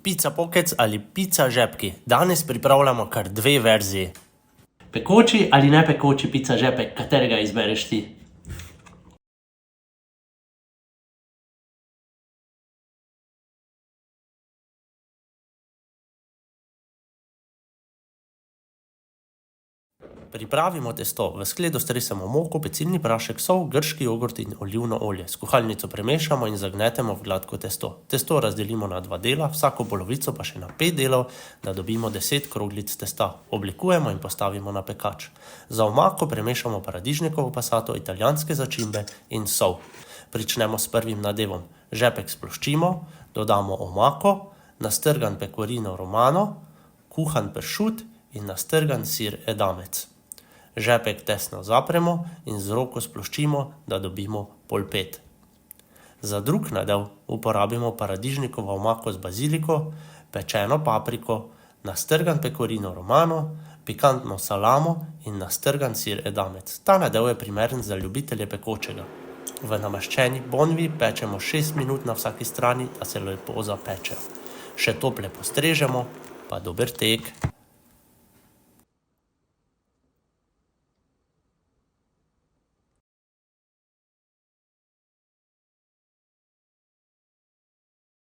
Pizza pockets ali pizza žepki. Danes pripravljamo kar dve verziji. Pekoči ali ne pekoči pizza žepek, katerega izbereš ti? Pripravimo testo. V skledo stresemo moko, pecilni prašek, sol, grški jogurt in olivno olje. S kuhalnico premešamo in zagnetemo v gladko testo. Testo razdelimo na 2 dela, vsako polovico pa še na 5 delov, da dobimo 10 kroglic testa. Oblikujemo in postavimo na pekač. Za omako premešamo paradižnikovo pasato, italijanske začimbe in sol. Pričnemo s prvim nadevom. Žepek sploščimo, dodamo omako, nastrgan pecorino romano, kuhan pršut in nastrgan sir edamec. Žepek tesno zapremo in z roko sploščimo, da dobimo polpet. Za drug nadev uporabimo paradižnikovo omako z baziliko, pečeno papriko, nastrgan pecorino romano, pikantno salamo in nastrgan sir edamec. Ta nadev je primeren za ljubitelje pekočega. V namaščeni ponvi pečemo 6 minut na vsaki strani, da se lepo zapeče. Še tople postrežemo, pa dober tek!